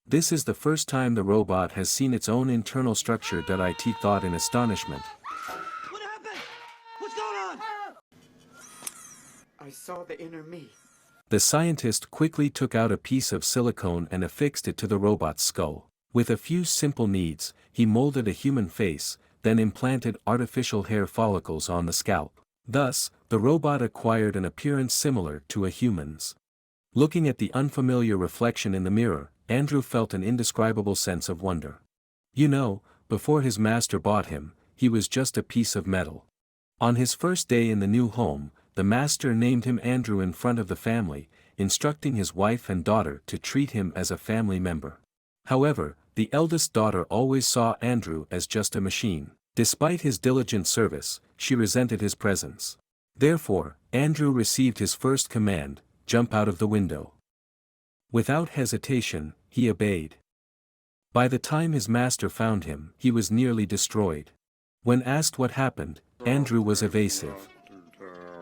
This is the first time the robot has seen its own internal structure. It thought in astonishment. What happened? What's going on? I saw the inner me. The scientist quickly took out a piece of silicone and affixed it to the robot's skull. With a few simple needs, he molded a human face, then implanted artificial hair follicles on the scalp. Thus, the robot acquired an appearance similar to a human's. Looking at the unfamiliar reflection in the mirror, Andrew felt an indescribable sense of wonder. You know, before his master bought him, he was just a piece of metal. On his first day in the new home, the master named him Andrew in front of the family, instructing his wife and daughter to treat him as a family member. However, the eldest daughter always saw Andrew as just a machine. Despite his diligent service, she resented his presence. Therefore, Andrew received his first command: jump out of the window. Without hesitation, he obeyed. By the time his master found him, he was nearly destroyed. When asked what happened, Andrew was evasive.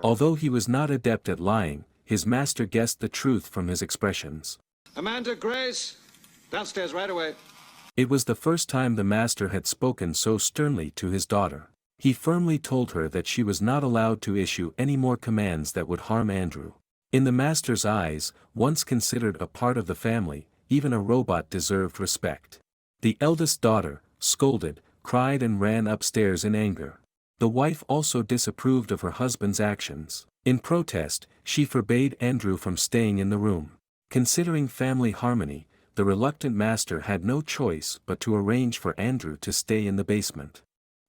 Although he was not adept at lying, his master guessed the truth from his expressions. Amanda, Grace, downstairs right away. It was the first time the master had spoken so sternly to his daughter. He firmly told her that she was not allowed to issue any more commands that would harm Andrew. In the master's eyes, once considered a part of the family, even a robot deserved respect. The eldest daughter, scolded, cried and ran upstairs in anger. The wife also disapproved of her husband's actions. In protest, she forbade Andrew from staying in the room. Considering family harmony, the reluctant master had no choice but to arrange for Andrew to stay in the basement.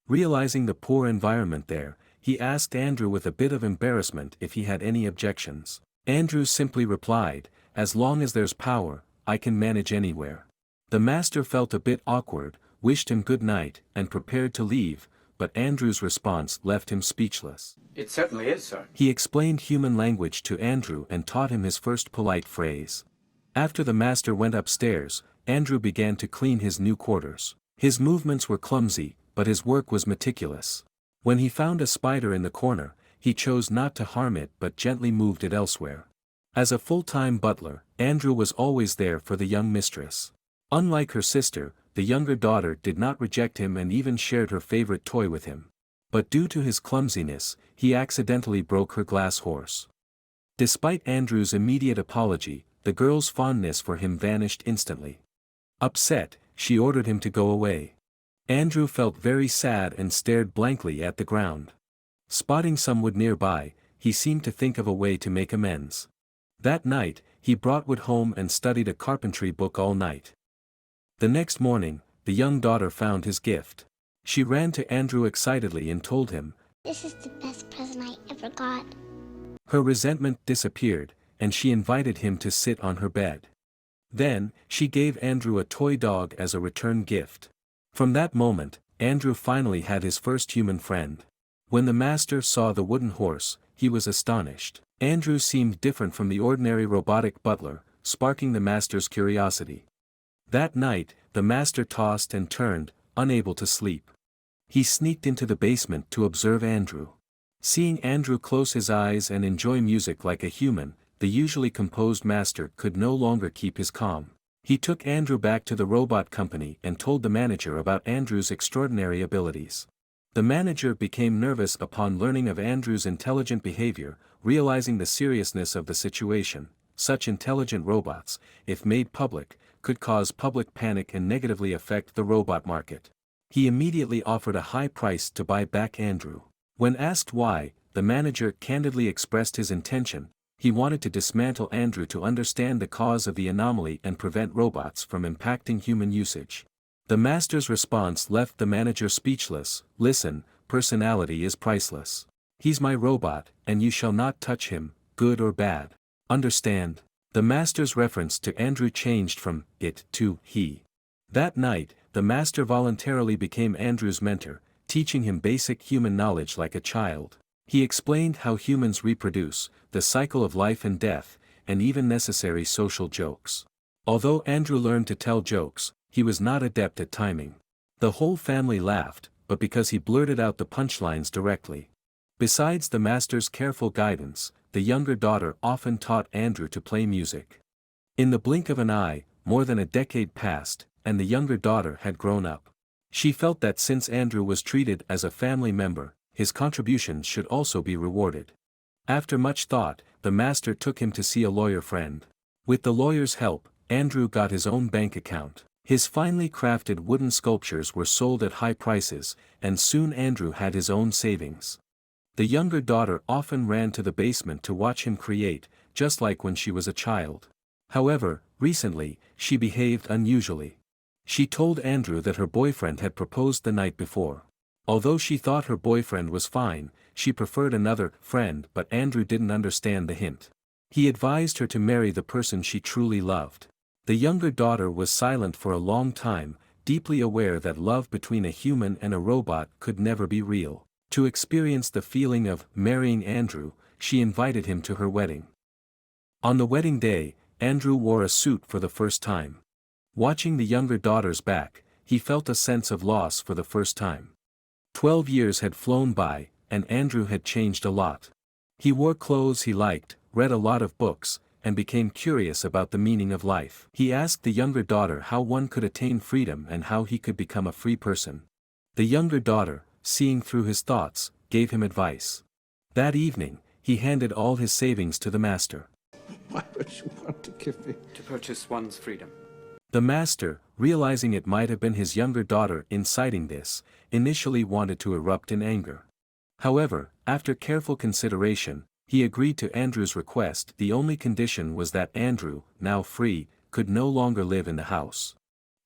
Realizing the poor environment there, he asked Andrew with a bit of embarrassment if he had any objections. Andrew simply replied, "As long as there's power, I can manage anywhere." The master felt a bit awkward, wished him good night, and prepared to leave, but Andrew's response left him speechless. It certainly is, sir. He explained human language to Andrew and taught him his first polite phrase. After the master went upstairs, Andrew began to clean his new quarters. His movements were clumsy, but his work was meticulous. When he found a spider in the corner, he chose not to harm it but gently moved it elsewhere. As a full-time butler, Andrew was always there for the young mistress. Unlike her sister, the younger daughter did not reject him and even shared her favorite toy with him. But due to his clumsiness, he accidentally broke her glass horse. Despite Andrew's immediate apology, the girl's fondness for him vanished instantly. Upset, she ordered him to go away. Andrew felt very sad and stared blankly at the ground. Spotting some wood nearby, he seemed to think of a way to make amends. That night, he brought wood home and studied a carpentry book all night. The next morning, the young daughter found his gift. She ran to Andrew excitedly and told him, "This is the best present I ever got." Her resentment disappeared, and she invited him to sit on her bed. Then, she gave Andrew a toy dog as a return gift. From that moment, Andrew finally had his first human friend. When the master saw the wooden horse, he was astonished. Andrew seemed different from the ordinary robotic butler, sparking the master's curiosity. That night, the master tossed and turned, unable to sleep. He sneaked into the basement to observe Andrew. Seeing Andrew close his eyes and enjoy music like a human, the usually composed master could no longer keep his calm. He took Andrew back to the robot company and told the manager about Andrew's extraordinary abilities. The manager became nervous upon learning of Andrew's intelligent behavior, realizing the seriousness of the situation. Such intelligent robots, if made public, could cause public panic and negatively affect the robot market. He immediately offered a high price to buy back Andrew. When asked why, the manager candidly expressed his intention: he wanted to dismantle Andrew to understand the cause of the anomaly and prevent robots from impacting human usage. The master's response left the manager speechless. "Listen, personality is priceless. He's my robot, and you shall not touch him, good or bad. Understand?" The master's reference to Andrew changed from "it" to "he." That night, the master voluntarily became Andrew's mentor, teaching him basic human knowledge like a child. He explained how humans reproduce, the cycle of life and death, and even necessary social jokes. Although Andrew learned to tell jokes, he was not adept at timing. The whole family laughed, but because he blurted out the punchlines directly. Besides the master's careful guidance, the younger daughter often taught Andrew to play music. In the blink of an eye, more than a decade passed, and the younger daughter had grown up. She felt that since Andrew was treated as a family member, his contributions should also be rewarded. After much thought, the master took him to see a lawyer friend. With the lawyer's help, Andrew got his own bank account. His finely crafted wooden sculptures were sold at high prices, and soon Andrew had his own savings. The younger daughter often ran to the basement to watch him create, just like when she was a child. However, recently, she behaved unusually. She told Andrew that her boyfriend had proposed the night before. Although she thought her boyfriend was fine, she preferred another friend, but Andrew didn't understand the hint. He advised her to marry the person she truly loved. The younger daughter was silent for a long time, deeply aware that love between a human and a robot could never be real. To experience the feeling of marrying Andrew, she invited him to her wedding. On the wedding day, Andrew wore a suit for the first time. Watching the younger daughter's back, he felt a sense of loss for the first time. 12 years had flown by, and Andrew had changed a lot. He wore clothes he liked, read a lot of books, and became curious about the meaning of life. He asked the younger daughter how one could attain freedom and how he could become a free person. The younger daughter, seeing through his thoughts, gave him advice. That evening, he handed all his savings to the master. Why would you want to give me? To purchase one's freedom. The master, realizing it might have been his younger daughter inciting this, initially wanted to erupt in anger. However, after careful consideration, he agreed to Andrew's request. The only condition was that Andrew, now free, could no longer live in the house.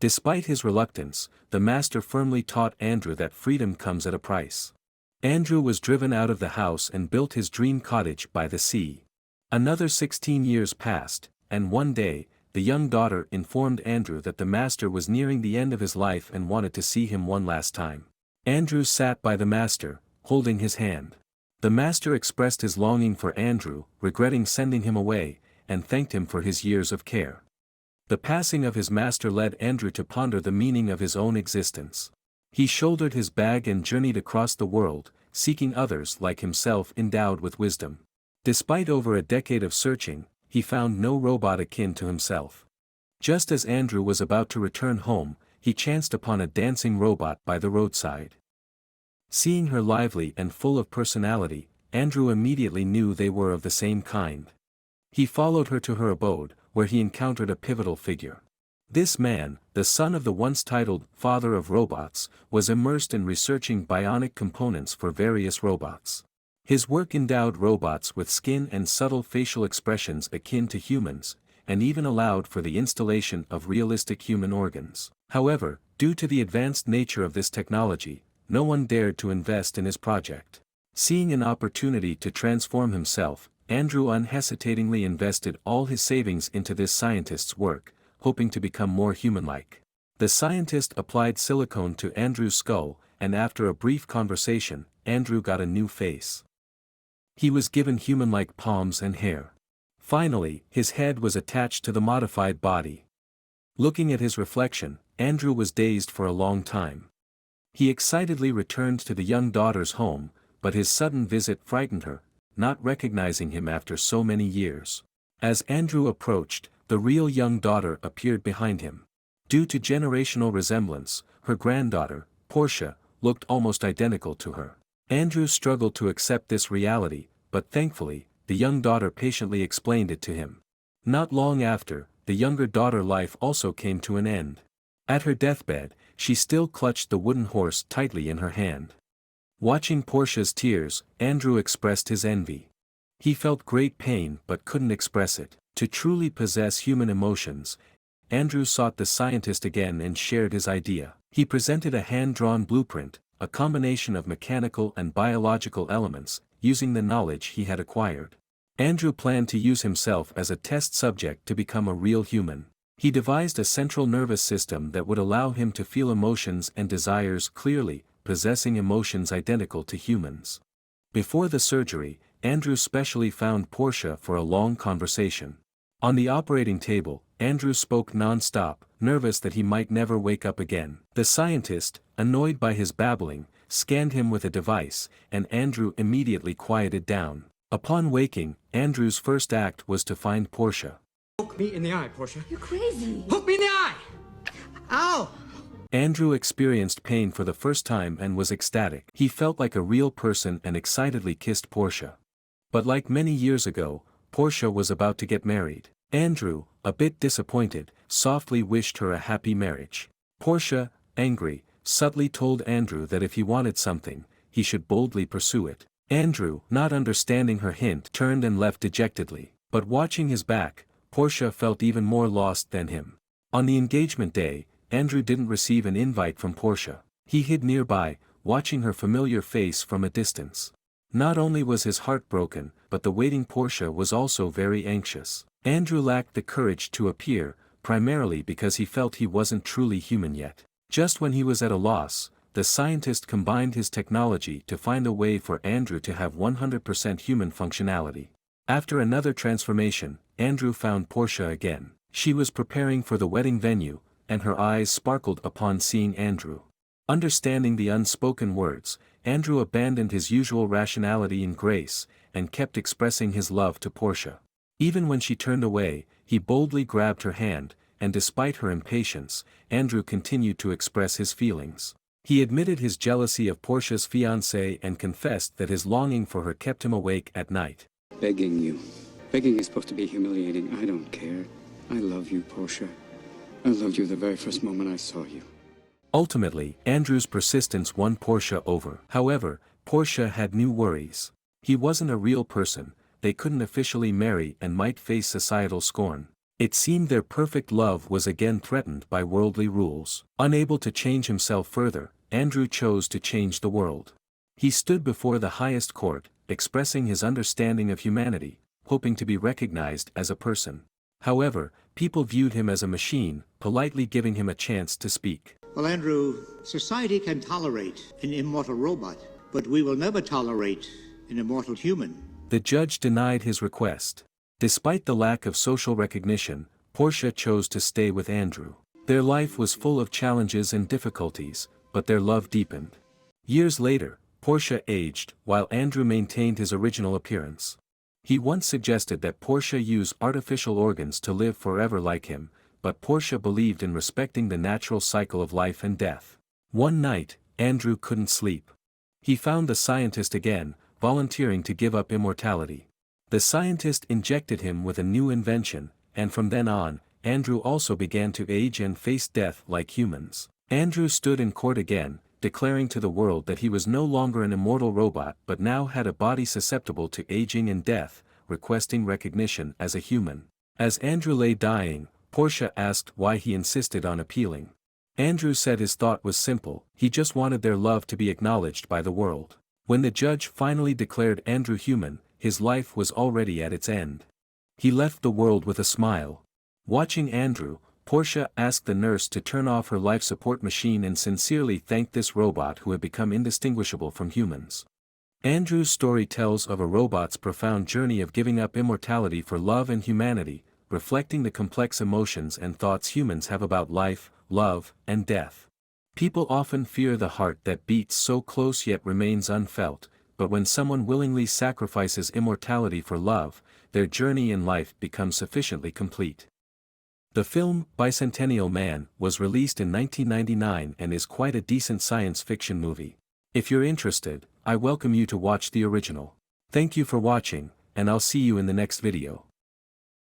Despite his reluctance, the master firmly taught Andrew that freedom comes at a price. Andrew was driven out of the house and built his dream cottage by the sea. Another 16 years passed, and one day, the young daughter informed Andrew that the master was nearing the end of his life and wanted to see him one last time. Andrew sat by the master, holding his hand. The master expressed his longing for Andrew, regretting sending him away, and thanked him for his years of care. The passing of his master led Andrew to ponder the meaning of his own existence. He shouldered his bag and journeyed across the world, seeking others like himself endowed with wisdom. Despite over a decade of searching, he found no robot akin to himself. Just as Andrew was about to return home, he chanced upon a dancing robot by the roadside. Seeing her lively and full of personality, Andrew immediately knew they were of the same kind. He followed her to her abode, where he encountered a pivotal figure. This man, the son of the once titled father of robots, was immersed in researching bionic components for various robots. His work endowed robots with skin and subtle facial expressions akin to humans, and even allowed for the installation of realistic human organs. However, due to the advanced nature of this technology, no one dared to invest in his project. Seeing an opportunity to transform himself, Andrew unhesitatingly invested all his savings into this scientist's work, hoping to become more human-like. The scientist applied silicone to Andrew's skull, and after a brief conversation, Andrew got a new face. He was given human-like palms and hair. Finally, his head was attached to the modified body. Looking at his reflection, Andrew was dazed for a long time. He excitedly returned to the young daughter's home, but his sudden visit frightened her, not recognizing him after so many years. As Andrew approached, the real young daughter appeared behind him. Due to generational resemblance, her granddaughter, Portia, looked almost identical to her. Andrew struggled to accept this reality, but thankfully, the young daughter patiently explained it to him. Not long after, the younger daughter's life also came to an end. At her deathbed, she still clutched the wooden horse tightly in her hand. Watching Portia's tears, Andrew expressed his envy. He felt great pain but couldn't express it. To truly possess human emotions, Andrew sought the scientist again and shared his idea. He presented a hand-drawn blueprint, a combination of mechanical and biological elements, using the knowledge he had acquired. Andrew planned to use himself as a test subject to become a real human. He devised a central nervous system that would allow him to feel emotions and desires clearly, possessing emotions identical to humans. Before the surgery, Andrew specially found Portia for a long conversation. On the operating table, Andrew spoke non-stop, nervous that he might never wake up again. The scientist, annoyed by his babbling, scanned him with a device, and Andrew immediately quieted down. Upon waking, Andrew's first act was to find Portia. Poke me in the eye, Portia. You're crazy. Poke me in the eye! Ow! Andrew experienced pain for the first time and was ecstatic. He felt like a real person and excitedly kissed Portia. But like many years ago, Portia was about to get married. Andrew, a bit disappointed, softly wished her a happy marriage. Portia, angry, subtly told Andrew that if he wanted something, he should boldly pursue it. Andrew, not understanding her hint, turned and left dejectedly. But watching his back, Portia felt even more lost than him. On the engagement day, Andrew didn't receive an invite from Portia. He hid nearby, watching her familiar face from a distance. Not only was his heart broken, but the waiting Portia was also very anxious. Andrew lacked the courage to appear, primarily because he felt he wasn't truly human yet. Just when he was at a loss, the scientist combined his technology to find a way for Andrew to have 100% human functionality. After another transformation, Andrew found Portia again. She was preparing for the wedding venue, and her eyes sparkled upon seeing Andrew. Understanding the unspoken words, Andrew abandoned his usual rationality and grace, and kept expressing his love to Portia. Even when she turned away, he boldly grabbed her hand, and despite her impatience, Andrew continued to express his feelings. He admitted his jealousy of Portia's fiancé and confessed that his longing for her kept him awake at night. Begging you. Begging is supposed to be humiliating. I don't care. I love you, Portia. I loved you the very first moment I saw you. Ultimately, Andrew's persistence won Portia over. However, Portia had new worries. He wasn't a real person, they couldn't officially marry and might face societal scorn. It seemed their perfect love was again threatened by worldly rules. Unable to change himself further, Andrew chose to change the world. He stood before the highest court, expressing his understanding of humanity, hoping to be recognized as a person. However, people viewed him as a machine, politely giving him a chance to speak. Well, Andrew, society can tolerate an immortal robot, but we will never tolerate an immortal human. The judge denied his request. Despite the lack of social recognition, Portia chose to stay with Andrew. Their life was full of challenges and difficulties, but their love deepened. Years later, Portia aged, while Andrew maintained his original appearance. He once suggested that Portia use artificial organs to live forever like him, but Portia believed in respecting the natural cycle of life and death. One night, Andrew couldn't sleep. He found the scientist again, volunteering to give up immortality. The scientist injected him with a new invention, and from then on, Andrew also began to age and face death like humans. Andrew stood in court again, declaring to the world that he was no longer an immortal robot but now had a body susceptible to aging and death, requesting recognition as a human. As Andrew lay dying, Portia asked why he insisted on appealing. Andrew said his thought was simple, he just wanted their love to be acknowledged by the world. When the judge finally declared Andrew human, his life was already at its end. He left the world with a smile. Watching Andrew, Portia asked the nurse to turn off her life support machine and sincerely thanked this robot who had become indistinguishable from humans. Andrew's story tells of a robot's profound journey of giving up immortality for love and humanity, reflecting the complex emotions and thoughts humans have about life, love, and death. People often fear the heart that beats so close yet remains unfelt, but when someone willingly sacrifices immortality for love, their journey in life becomes sufficiently complete. The film, Bicentennial Man, was released in 1999 and is quite a decent science fiction movie. If you're interested, I welcome you to watch the original. Thank you for watching, and I'll see you in the next video.